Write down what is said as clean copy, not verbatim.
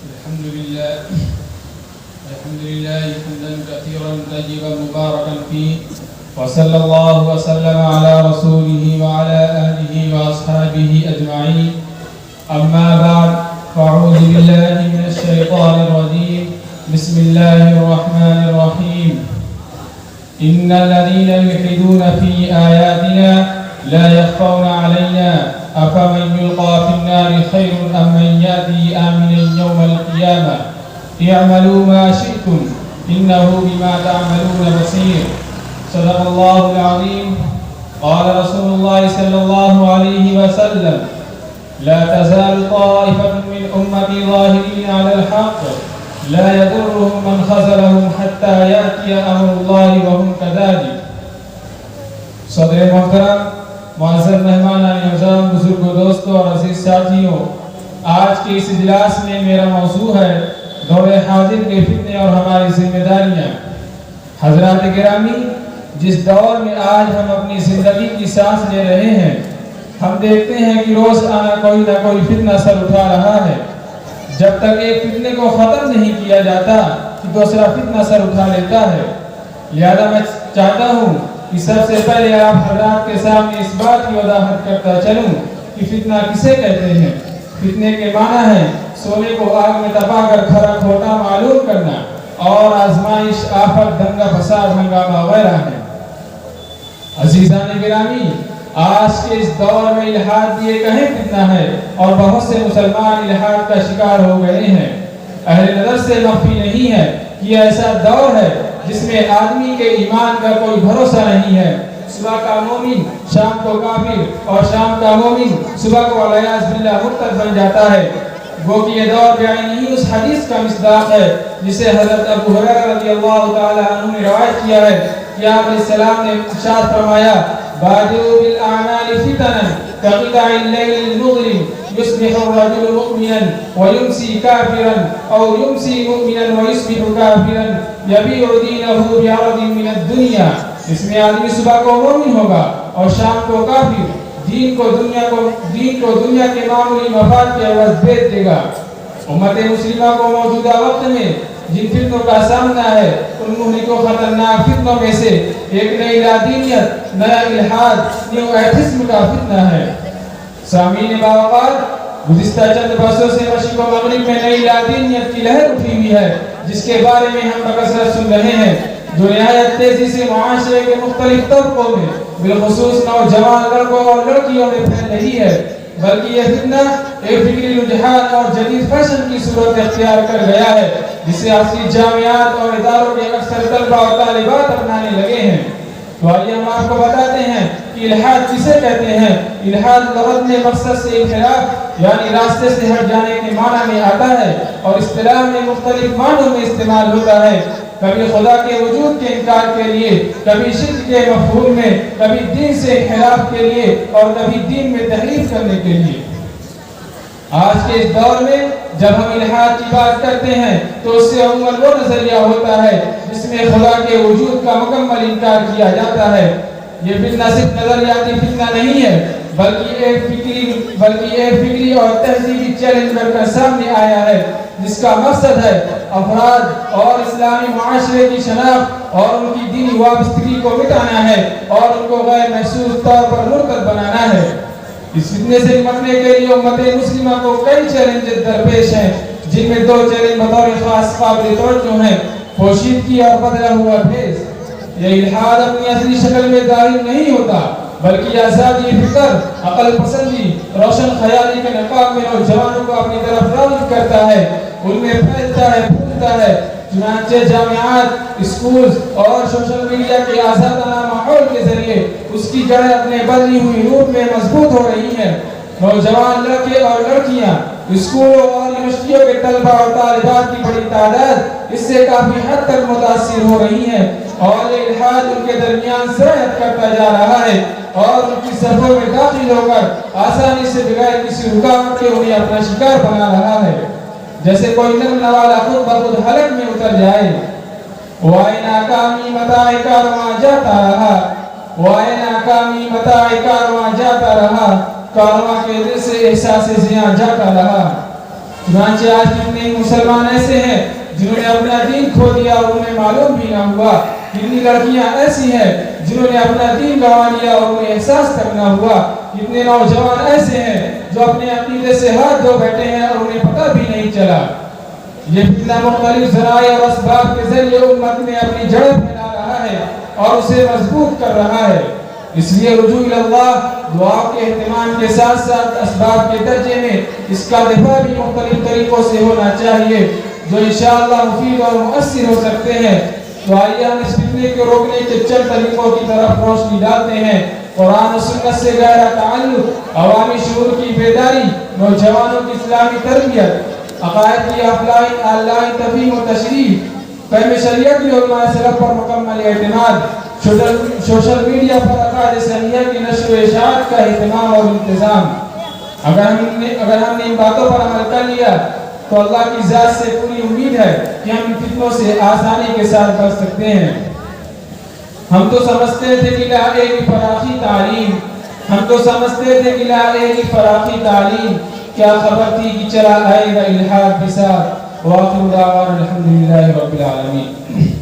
الحمد لله حمدا كثيرا طيبا مباركا فيه، وصلى الله وسلم على رسوله وعلى آله وأصحابه أجمعين. أما بعد، فأعوذ بالله من الشيطان الرجيم. بسم الله الرحمن الرحيم. إن الذين يلحدون في آياتنا لا يخفون علينا أفمن يلقى في النار خير أم من يأتي آمنا يوم القيامة. اعملوا ما شئتم إنه بما تعملون بصير. صدق الله العظيم. قال رسول الله صلى الله عليه وسلم: لا تزال طائفة من أمتي ظاهرين على الحق لا يضرهم من خذلهم حتى يأتي أمر الله وهم كذلك. صدر محترم، معزز مہمان اعظام، بزرگ دوستوں اور عزیز ساتھیوں، آج کے اس اجلاس میں میرا موضوع ہے دور حاضر کے فتنے اور ہماری ذمہ داریاں. حضرات گرامی، جس دور میں آج ہم اپنی زندگی کی سانس لے رہے ہیں، ہم دیکھتے ہیں کہ روز آنا کوئی نہ کوئی فتنہ سر اٹھا رہا ہے. جب تک ایک فتنے کو ختم نہیں کیا جاتا کہ دوسرا فتنہ سر اٹھا لیتا ہے. لہذا میں چاہتا ہوں کہ سب سے پہلے آپ حضرات کے سامنے اس بات کی وضاحت کرتا چلوں کہ فتنہ کسے کہتے ہیں. فتنے کے معنی ہے سونے کو آگ میں تپا کر کھرا کھوٹا معلوم کرنا، اور آزمائش، آفت، دنگا فساد، ہنگامہ وغیرہ ہے. عزیزان گرامی، آج کے اس دور میں الحاد بھی ایک اہم فتنہ ہے اور بہت سے مسلمان الحاد کا شکار ہو گئے ہیں. اہل نظر سے مخفی نہیں ہے کہ یہ ایسا دور ہے جس میں آدمی کے ایمان کا کوئی بھروسہ نہیں ہے. صبح کا مومن شام کو کافر، اور شام کا مومن صبح کو والعیاذ باللہ مرتد بن جاتا ہے. وہ کہ یہ دور بعینہ اس حدیث کا مصداق ہے جسے حضرت ابو ہریرہ رضی اللہ تعالی عنہ نے روایت کیا ہے کہ آپ علیہ السلام نے ارشاد فرمایا: بادروا بالاعمال فتنا كقطع الليل المظلم يصبح الرجل مؤمنا ويمسي كافرا او يمسي مؤمنا ويصبح كافرا يبيع دينه بعرض من الدنيا. اس میں آدمی صبح کو مومن ہوگا اور شام کو کافر، دین کو دنیا کے معمولی مفاد کے عوض بیچ دے گا. امت مسلمہ کو موجودہ وقت میں جن فتنوں کا سامنا ہے، ان مہلک و خطرناک فتنوں میں سے ایک نئی لادینیت، نیا الحاد، نیو ایتھسم کا فتنہ ہے. سامعین باوقار، گزشتہ چند برسوں سے مشرق و مغرب میں نئی لادینیت کی لہر اٹھی ہوئی ہے جس کے بارے میں ہم بکثرت سن رہے ہیں، جو نہایت تیزی سے معاشرے کے مختلف طبقوں میں بالخصوص نوجوان لڑکوں اور لڑکیوں میں پھیل رہی ہے. بلکہ یہ فتنہ ایک فکری رجحان اور جدید فیشن کی صورت اختیار کر گیا ہے جسے عصری جامعات اور اداروں کے اکثر طلبہ اور طالبات اپنانے لگے ہیں. تو آئیے ہم آپ کو بتاتے ہیں کہ الحاد کسے کہتے ہیں. الحاد لغت میں مقصد سے انحراف یعنی راستے سے ہٹ جانے کے معنی میں آتا ہے اور اصطلاح میں مختلف معنوں میں استعمال ہوتا ہے. کبھی خدا کے وجود کے انکار کے لیے، کبھی شرک کے مفہوم میں، کبھی دین سے انحراف کے لیے، اور کبھی دین میں تحریف کرنے کے لیے. آج کے اس دور میں جب ہم الحاد کی بات کرتے ہیں تو اس سے عموماً وہ نظریہ ہوتا ہے جس میں خدا کے وجود کا مکمل انکار کیا جاتا ہے. یہ فتنہ صرف نظریاتی فتنہ نہیں ہے بلکہ ایک فکری اور تہذیبی چیلنج بن کر سامنے آیا ہے جس کا مقصد ہے افراد اور اسلامی معاشرے کی شناخت اور ان کی دینی وابستگی کو مٹانا ہے اور ان کو غیر محسوس طور پر مرتد بنانا ہے. اس فتنے سے نمٹنے کے لیے امت مسلمہ کو کئی چیلنجز درپیش ہیں، جن میں دو چیلنج بطور خاص قابل توجہ ہیں: پوشیدگی اور بدلا ہوا بھیس. یہ الحاد اپنی اصلی شکل میں ظاہر نہیں ہوتا بلکہ آزادی فکر، عقل پسندی، روشن خیالی کے نقاب میں نوجوانوں کو اپنی طرف راغب کرتا ہے، ان میں پھیلتا ہے، پھولتا ہے. چنانچہ جامعات، اسکولز اور سوشل میڈیا کے آزادانہ ماحول کے ذریعے اس کی جڑیں اپنے بدلی ہوئی روپ میں مضبوط ہو رہی ہیں. نوجوان لڑکے اور لڑکیاں، اسکولوں اور یونیورسٹیوں کے طلبہ اور طالبات کی بڑی تعداد اس سے کافی حد تک متاثر ہو رہی ہیں اور یہ الحاد ان کے درمیان سرایت کرتا جا رہا ہے اور ان کی صفوں میں داخل ہو کر آسانی سے بغیر کسی رکاوٹ کے انہیں اپنا شکار بنا رہا ہے. جیسے کوئی نرم نوالا خود بخود حلق میں اتر جائے. وائے ناکامی متاع کارواں جاتا رہا، وائے ناکامی متاع کارواں جاتا رہا، کارواں کے دل سے احساس زیاں جاتا رہا. چنانچہ آج کتنے ہی مسلمان ایسے ہیں جنہوں نے اپنا دین کھو دیا اور انہیں معلوم بھی نہ ہوا. کتنی لڑکیاں ایسی ہیں جنہوں نے اپنا دین گنوا لیا اور انہیں احساس تک نہ ہوا. کتنے نوجوان ایسے ہیں جو اپنے عقیدے سے ہاتھ دھو بیٹھے ہیں اور انہیں پتہ بھی نہیں چلا. یہ فتنہ مختلف ذرائع اور اسباب کے ذریعے امت میں اپنی جڑ پھیلا رہا ہے اور اسے مضبوط کر رہا ہے. اس لیے رجوع اللہ دعا کے اہتمام کے ساتھ ساتھ اسباب کے درجے میں اس کا دفاع بھی مختلف طریقوں سے ہونا چاہیے جو انشاءاللہ مفید اور مؤثر ہو سکتے ہیں. تو آئیے ہم اس فتنے کو روکنے کے چند طریقوں کی طرف روشنی ڈالتے ہیں. قرآن و سنت سے گہرا تعلق، عوامی شعور کی بیداری، نوجوانوں کی اسلامی تربیت، عقائد کی آن لائن تفہیم و تشریح، فہم شریعت کی علماء سلف پر مکمل اعتماد، سوشل میڈیا پر عقائد صحیحہ کی نشر و اشاعت کا اہتمام اور انتظام. اگر ہم نے ان باتوں پر عمل کر لیا تو اللہ کی ذات سے پوری امید ہے کہ ہم ان فتنوں سے آسانی کے ساتھ بچ سکتے ہیں. ہم تو سمجھتے تھے کہ لا ایک فراخی تعلیم کیا خبر تھی کہ چلا آئے گا الحاد کے ساتھ. وآخر دعوانا الحمدللہ رب العالمین.